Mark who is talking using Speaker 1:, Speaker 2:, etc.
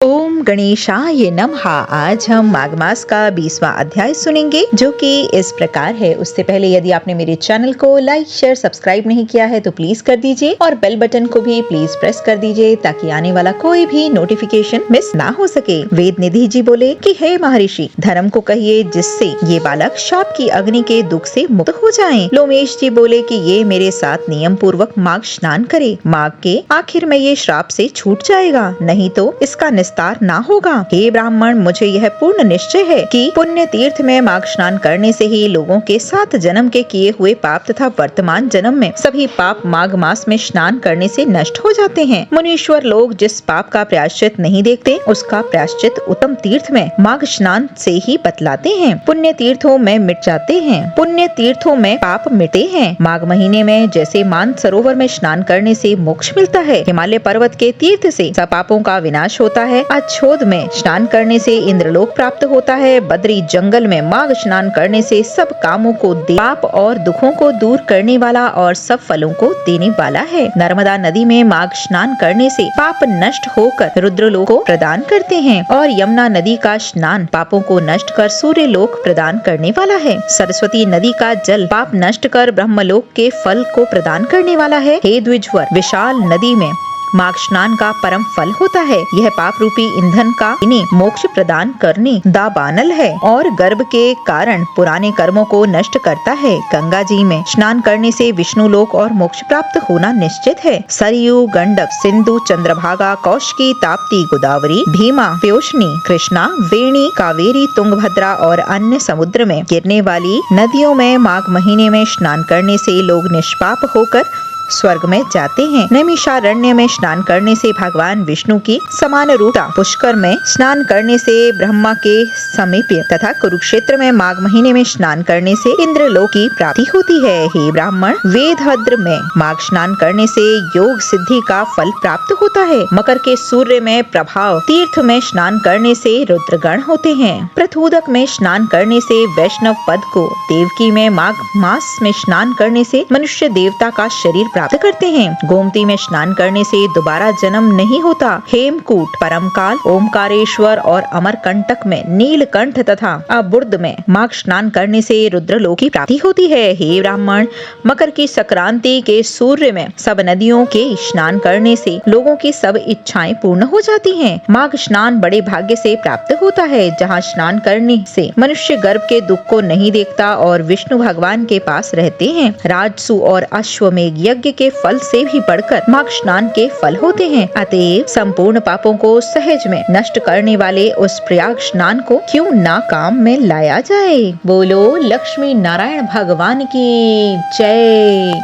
Speaker 1: ओम गणेशाय नमः। आज हम माघ मास का 20वां अध्याय सुनेंगे, जो कि इस प्रकार है। उससे पहले यदि आपने मेरे चैनल को लाइक शेयर सब्सक्राइब नहीं किया है तो प्लीज कर दीजिए और बेल बटन को भी प्लीज प्रेस कर दीजिए ताकि आने वाला कोई भी नोटिफिकेशन मिस ना हो सके। वेद निधि जी बोले कि हे महर्षि, धर्म को कहिए जिससे ये बालक शाप की अग्नि के दुख से मुक्त हो जाएं। लोमेश जी बोले कि ये मेरे साथ नियम पूर्वक माघ स्नान करे, माघ के आखिर में ये श्राप से छूट जाएगा, नहीं तो इसका विस्तार ना होगा। हे ब्राह्मण, मुझे यह पूर्ण निश्चय है कि पुण्य तीर्थ में माघ स्नान करने से ही लोगों के 7 जन्म के किए हुए पाप तथा वर्तमान जन्म में सभी पाप माघ मास में स्नान करने से नष्ट हो जाते हैं। मुनीश्वर लोग जिस पाप का प्रायश्चित नहीं देखते, उसका प्रायश्चित उत्तम तीर्थ में माघ स्नान से ही बतलाते हैं। पुण्य तीर्थों में मिट जाते हैं, पुण्य तीर्थों में पाप मिटे हैं। माघ महीने में जैसे मान सरोवर में स्नान करने से मोक्ष मिलता है, हिमालय पर्वत के तीर्थ से सब पापों का विनाश होता है, अच्छोद में स्नान करने से इंद्रलोक प्राप्त होता है, बद्री जंगल में माघ स्नान करने से सब कामों को पाप और दुखों को दूर करने वाला और सब फलों को देने वाला है। नर्मदा नदी में माघ स्नान करने से पाप नष्ट होकर रुद्रलोक को प्रदान करते हैं और यमुना नदी का स्नान पापों को नष्ट कर सूर्य लोक प्रदान करने वाला है। सरस्वती नदी का जल पाप नष्ट कर ब्रह्मलोक के फल को प्रदान करने वाला है। हे द्विजवर, विशाल नदी में माघ स्नान का परम फल होता है। यह पाप रूपी ईंधन का इन्हें मोक्ष प्रदान करने दाबानल है और गर्भ के कारण पुराने कर्मों को नष्ट करता है। गंगा जी में स्नान करने से विष्णु लोक और मोक्ष प्राप्त होना निश्चित है। सरयू, गंडक, सिंधु, चंद्रभागा, कौशिकी, ताप्ती, गोदावरी, भीमा, प्योष्णी, कृष्णा, वेणी, कावेरी, तुंगभद्रा और अन्य समुद्र में गिरने वाली नदियों में माघ महीने में स्नान करने से लोग निष्पाप होकर स्वर्ग में जाते हैं। नैमिषारण्य में स्नान करने से भगवान विष्णु की समान रूपता, पुष्कर में स्नान करने से ब्रह्मा के समीप तथा कुरुक्षेत्र में माघ महीने में स्नान करने से इंद्रलोक की प्राप्ति होती है। हे ब्राह्मण, वेदभद्र में माघ स्नान करने से योग सिद्धि का फल प्राप्त होता है। मकर के सूर्य में प्रभाव तीर्थ में स्नान करने से रुद्रगण होते हैं। प्रथुदक में स्नान करने से वैष्णव पद को, देवकी में माघ मास में स्नान करने से मनुष्य देवता का शरीर प्राप्त करते हैं। गोमती में स्नान करने से दोबारा जन्म नहीं होता। हेमकूट, परमकाल, ओमकारेश्वर और अमरकंटक में नीलकंठ तथा अबुर्द में माघ स्नान करने से रुद्रलोक की प्राप्ति होती है। हे ब्राह्मण, मकर की संक्रांति के सूर्य में सब नदियों के स्नान करने से लोगों की सब इच्छाएं पूर्ण हो जाती हैं। माघ स्नान बड़े भाग्य से प्राप्त होता है, जहाँ स्नान करने से मनुष्य गर्भ के दुख को नहीं देखता और विष्णु भगवान के पास रहते हैं। राजसु और अश्वमेघ यज्ञ के फल से भी बढ़कर माघ स्नान के फल होते हैं। अतएव संपूर्ण पापों को सहज में नष्ट करने वाले उस प्रयाग स्नान को क्यों ना काम में लाया जाए। बोलो लक्ष्मी नारायण भगवान की जय।